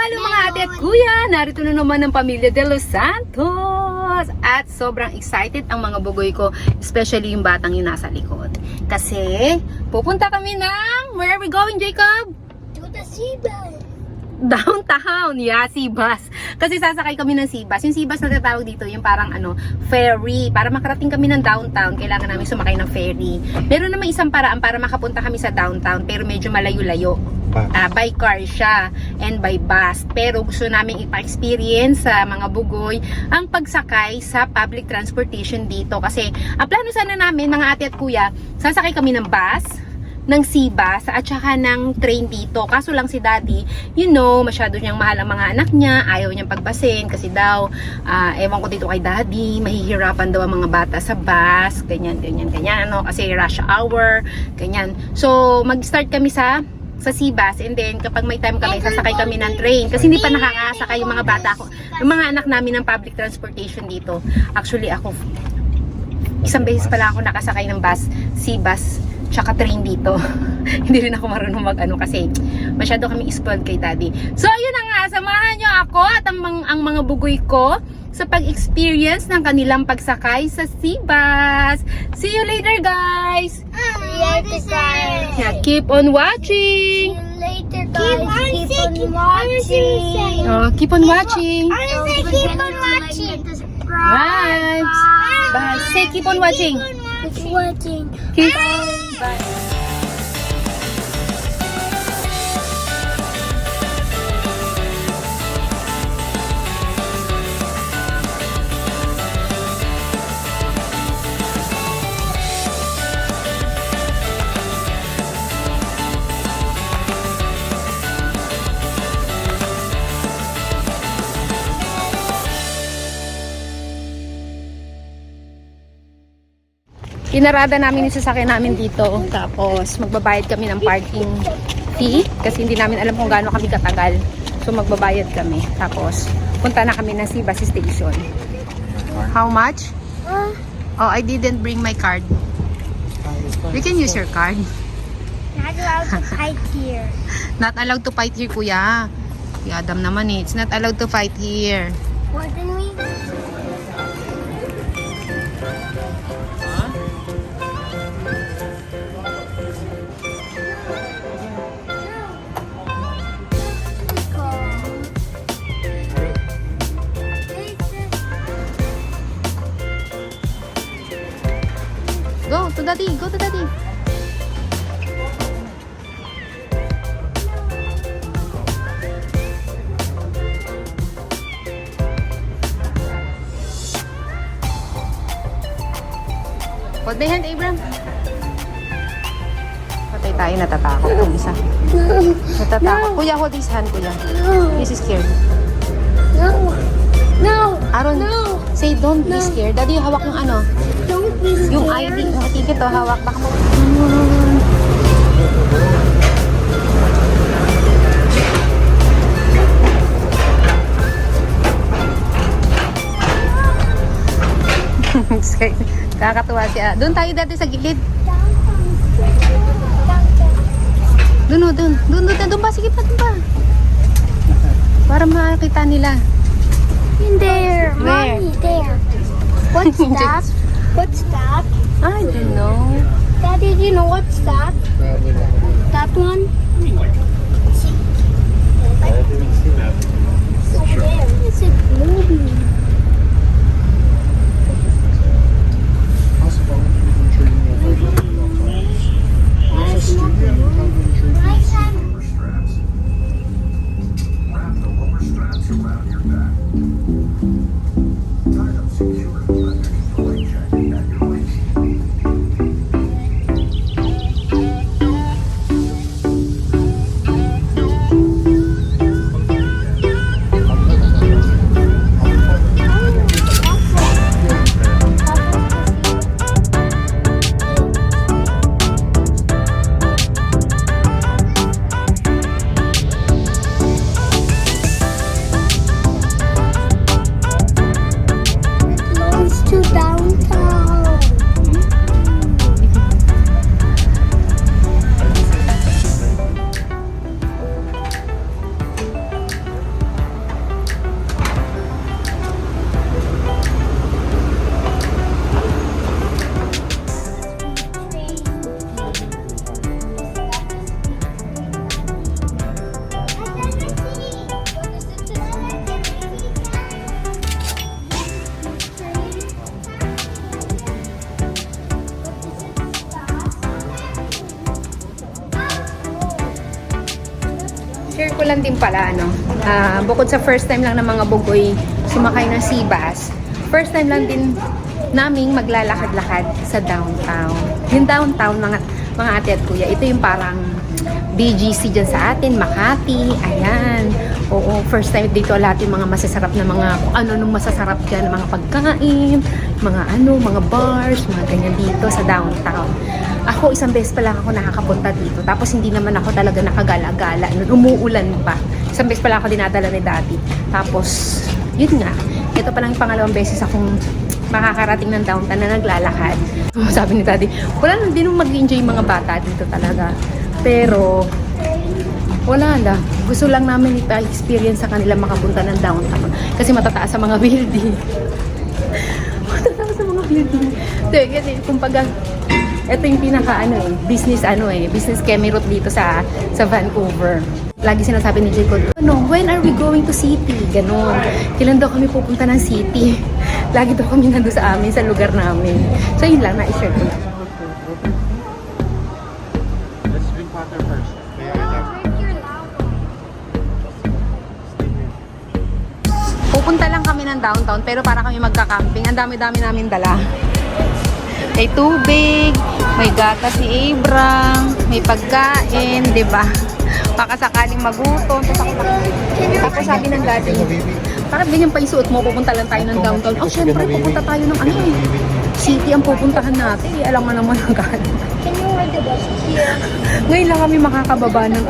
Hello mga ate at kuya! Narito na naman ang pamilya de Los Santos! At sobrang excited ang mga bugoy ko, especially yung batang yung nasa likod. Kasi pupunta kami ng... Where are we going, Jacob? To the Seabus. Downtown, yeah, Seabus. Kasi sasakay kami ng Seabus. Yung Seabus na tatawag dito, yung parang ferry. Para makarating kami ng downtown, kailangan namin sumakay ng ferry. Meron naman isang paraan para makapunta kami sa downtown, pero medyo malayo-layo. By car siya and by bus. Pero gusto namin ipa-experience sa mga bugoy ang pagsakay sa public transportation dito. Kasi ang plano sana namin, mga ate at kuya, sasakay kami ng bus, ng Seabus at saka ng train dito. Kaso lang si daddy, you know, masyado niyang mahal ang mga anak niya, ayaw niyang pagbasin kasi daw, ewan ko dito kay daddy, mahihirapan daw ang mga bata sa bus, ganyan, kasi rush hour, ganyan. So, mag-start kami sa Seabus, and then kapag may time kami, sasakay kami ng train kasi hindi pa nakakasakay yung mga bata ko, yung mga anak namin ng public transportation dito. Actually, ako, isang beses pala ako nakasakay ng bus, Seabus, tsaka train dito. Hindi rin ako marunong kasi masyado kami spoiled kay daddy. So, yun na nga, samahan nyo ako at ang mga bugoy ko sa pag-experience ng kanilang pagsakay sa Seabus. See you later, guys! Yeah, keep on watching! See you later, guys. Keep on watching. Oh, keep on watching! Keep on watching. Bye! Bye! Say keep on watching! Keep watching. Keep on! Bye! Pinarada namin yung sasakyan namin dito. Tapos magbabayad kami ng parking fee kasi hindi namin alam kung gaano kami katagal. So magbabayad kami. Tapos punta na kami ng Seabus station. How much? Oh, I didn't bring my card. You can use your card. Not allowed to fight here. Not allowed to fight here, kuya. Si Adam naman eh. It's not allowed to fight here. What did we? Go to daddy. Go to daddy. Hold my hand, Abram. Patay tayo, natatakot yung isa. Natatakot. Kuya, hold his hand, kuya. He's scared. No. No. Aaron, No. say don't be scared. Daddy, hawak yung Don't be scared. yung ID, yung ticket to, hawak. Baka mo. Kakatuwa siya. Doon tayo dati sa gilid. Doon ba? Sige pa, doon ba? Para makakita nila. In there. Where? Mommy, there. What's that? What's that? I don't know. Daddy, do you know what's that? That one? Where is it moving? ko lang din pala, ano, bukod sa first time lang ng mga bugoy sumakay ng Seabus, first time lang din naming maglalakad-lakad sa downtown. Yung downtown, mga ate at kuya, ito yung parang BGC dyan sa atin, Makati, ayan. Oo, first time dito lahat yung mga masasarap na mga, kung ano nung masasarap dyan, mga pagkain, mga bars, mga ganyan dito sa downtown. Ako, isang beses pa lang ako nakakapunta dito. Tapos hindi naman ako talaga nakagala-gala. Umuulan pa. Isang beses pa lang ako dinadala ni Daddy. Tapos, yun nga. Ito pa lang yung pangalawang beses akong makakarating ng downtown na naglalakad. Sabi ni Daddy, wala nang din mag-enjoy yung mga bata dito talaga. Pero, wala lang. Gusto lang namin ipa-experience sa kanila makapunta ng downtown. Kasi matataas sa mga building. Matataas sa mga building. Kasi, kumbaga, ito yung pinaka business Kemerut dito sa Vancouver. Lagi sinasabi ni Jacob, when are we going to city? Ganon. Kailan daw kami pupunta ng city? Lagi daw kami nandun sa amin, sa lugar namin. So yun lang, na-share ko. Let's drink water first. Pupunta lang kami ng downtown, pero para kami magka-camping. Ang dami-dami namin dala. May tubig, may gatas si Abraham, may pagkain, di ba? Baka sakaling magutom. Tapos sabi ng Daddy, parang ganyan pa isuot mo, pupunta lang tayo ng downtown. Oh, syempre, pupunta tayo ng city ang pupuntahan natin. Alam mo naman ang gano'n. Can you ride the bus here? Ngayon lang kami makakababa ng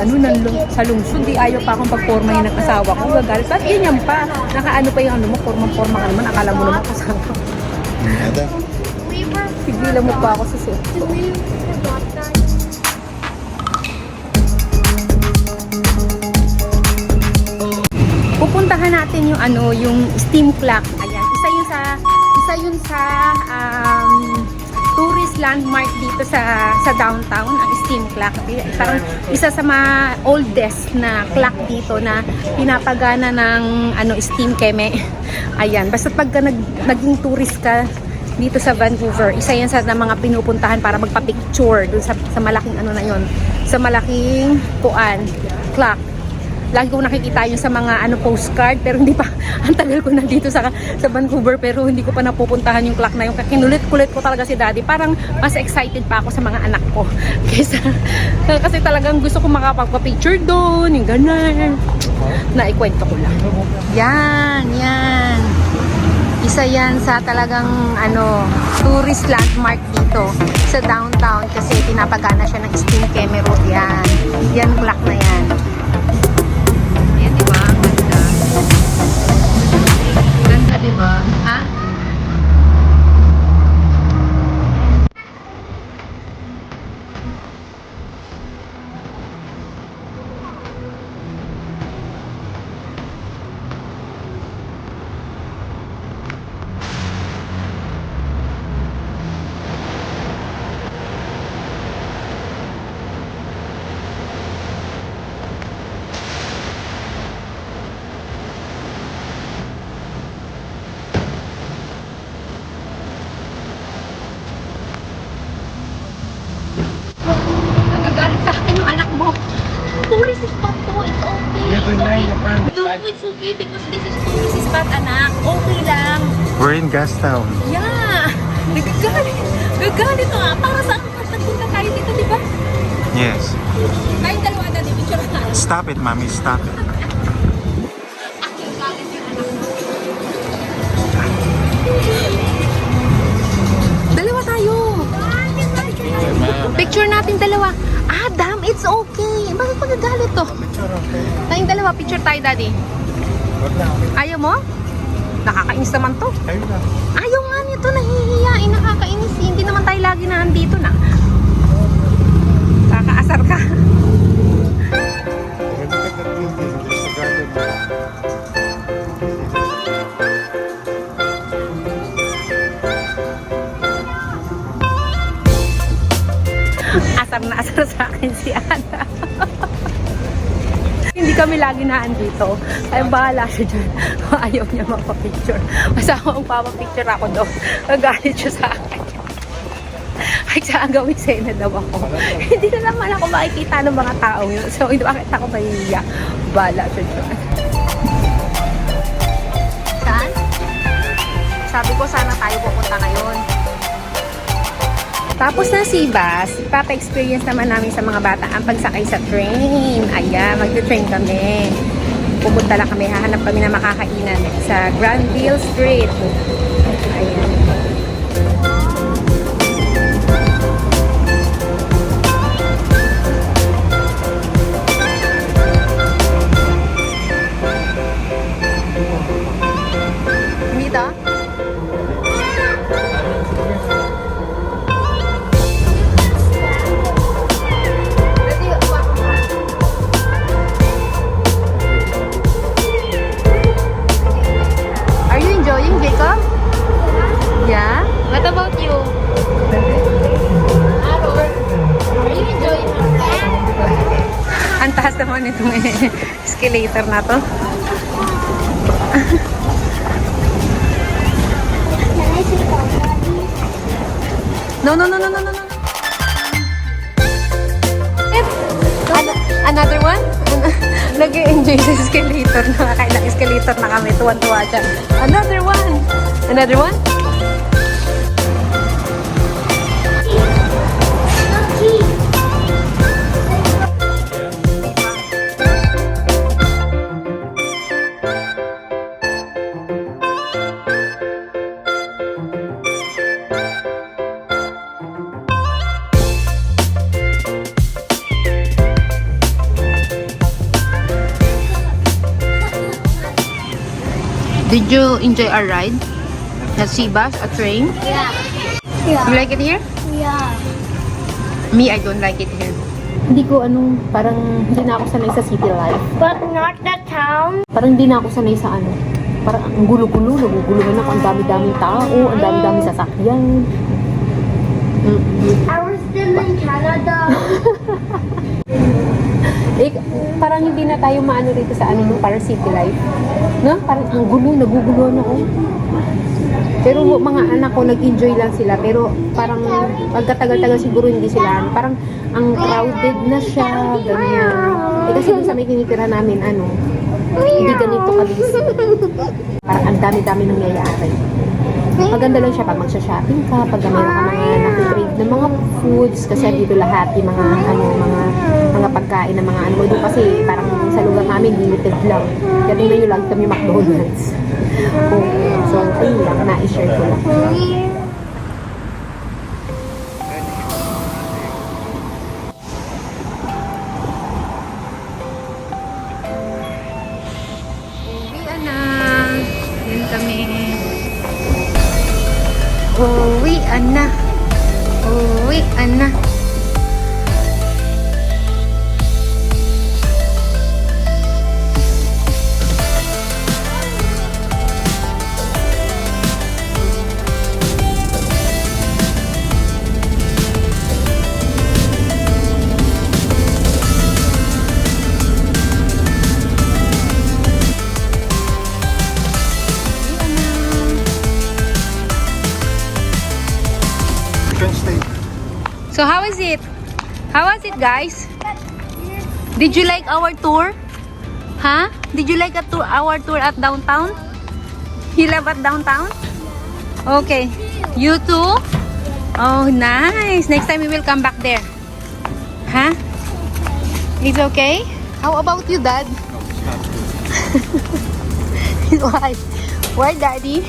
sa lungsod. Di ayaw pa akong pagpormahin ng asawa ko. Gagalit. At ganyan pa. Nakaano pa yung forma-forma ka naman. Akala mo naman kasama. Sigilan mo pa ako sa suot. We forgot that. Pupuntahan natin yung steam clock. Ayan, isa yun sa tourist landmark dito sa downtown, ang steam clock. Parang isa sa mga oldest na clock dito na pinapagana ng steam keme. Ayan, basta pagka naging tourist ka dito sa Vancouver, isa yan sa mga pinupuntahan para magpa-picture dun sa malaking sa malaking clock. Lagi ko nakikita yun sa mga postcard, pero hindi pa, ang tagal ko na dito sa Vancouver, pero hindi ko pa napupuntahan yung clock na yun. Kinulit-kulit ko talaga si Daddy. Parang mas excited pa ako sa mga anak ko. Kasi talagang gusto ko makapagpa-picture doon, yung ganun. Naikwento ko lang. Yan. Isa yan sa talagang tourist landmark dito sa downtown kasi pinapagana siya ng steam Kemerut. Yan clock na yan. Ayan, di ba? Ganda. Ganda, di ba? Ha? Nagagalit sa akin yung anak mo. Tourist spot to. It's okay. No, it's okay because this is tourist spot, anak. Okay lang. We're in Gastown. Yeah. Nagagalit nga. Para saan nagpunta tayo dito, di ba? Yes. Tayong dalawa na, di picture tayo. Stop it, mommy. Stop it. Dalawa tayo. Picture natin dalawa. Damn, it's okay. Bakit magagalit to? Tayong dalawa, picture tayo, Daddy. Ayaw mo? Nakakainis naman to. Ayaw nga nito, nahihiyain, nakakainis. Hindi naman tayo lagi na andito na. Kakaasar ka. Asar na asar sa akin si Ana. Hindi kami lagi naan dito. Ay, bahala siya dyan. Ayaw niya mapapicture. Masama kung papapicture ako doon. Nagalit siya sa akin. Ay, saan gawin sa'yo na daw ako. Hindi na naman ako makikita ng mga tao yun. So, bakit ako mahihiya? Bala siya dyan. Saan? Sabi ko sana tayo pupunta ngayon. Tapos na Sibas, ipapa-experience naman namin sa mga bata ang pagsakay sa train. Ayan, magte-train kami. Pupunta lang kami, hahanap kami na makakainan sa Granville Street. Ayan. Dito? Are you enjoying, Jacob? Yeah? What about you? Are you enjoying Ang taas naman itong escalator na to. Can I sit down, Daddy? No. Another one? Nag-enjoy sa escalator. Nakakailang escalator na kami. Tuwan-tuwa siya. Another one. Another one? Lucky. Did you enjoy our ride? At Sibas, a train? Yeah. You Yeah. like it here? Yeah. Me, I don't like it here. Hindi ko parang hindi na ako sanay sa city life. But not the town. Parang hindi na ako sanay sa parang ang gulo-gulo, naguguluhan ako, ang dami-daming tao, ang dami-daming sasakyan. I was still in Canada. Parang hindi na tayo maano rito sa parang city life. No? Parang ang gulo, naguguluhan ako. Pero mga anak ko, nag-enjoy lang sila. Pero parang pagkatagal-tagal siguro hindi sila. Parang ang crowded na siya, ganyan. Kasi doon sa may tinitira namin, hindi ganito kabilis. Parang ang dami-dami nangyayari. Maganda lang siya pag magsha-shopping ka, pag mayroon ka mga nakitrade ng mga foods, kasi dito lahat yung mga pagkain ng mga doon kasi parang sa lugar namin limited lang. Kaya tingnan nyo lang kami McDonald's. So, ayun lang, na-share ko lang. Uwian na. Yan kami. Uwian na. Uwian na. So how is it? How was it, guys? Did you like our tour? Huh? Did you like our tour at downtown? You love at downtown? Okay. You too? Oh, nice. Next time we will come back there. Huh? It's okay? How about you, Dad? Why? Why, Daddy?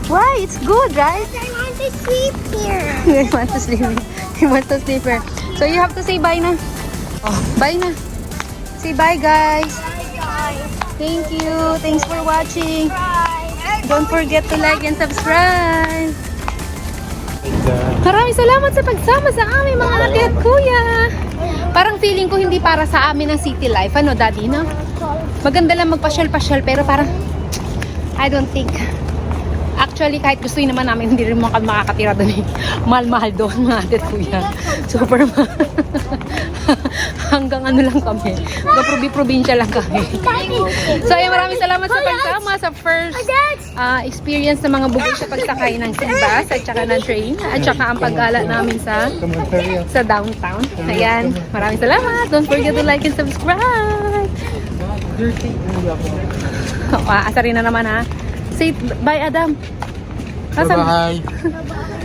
Why? It's good, right? I want to sleep here. He wants to sleep. He wants to sleep here. So you have to say bye na. Oh, bye na. Say bye, guys. Bye, guys. Thank you. Thanks for watching. Bye. Don't forget to like and subscribe. Maraming salamat sa pagsama sa aming mga ate at kuya. Parang feeling ko hindi para sa amin ang city life. Ano, Daddy, no? Maganda lang magpasyal-pasyal, pero parang I don't think. Actually, kahit gusto naman namin, hindi rin makakatira doon eh. Mahal-mahal doon, mga ate at kuya. Super mahal. Hanggang ano lang kami. Probi-probinsya lang kami. So, ayun, maraming salamat sa pagsama sa first experience ng mga bugay sa pagsakay ng Sibas at saka ng train at saka ang paggala namin sa downtown. Ayan, maraming salamat. Don't forget to like and subscribe. Dirty. Hindi ako. Asa rin na naman ha. Say bye Adam. Asan? Bye-bye.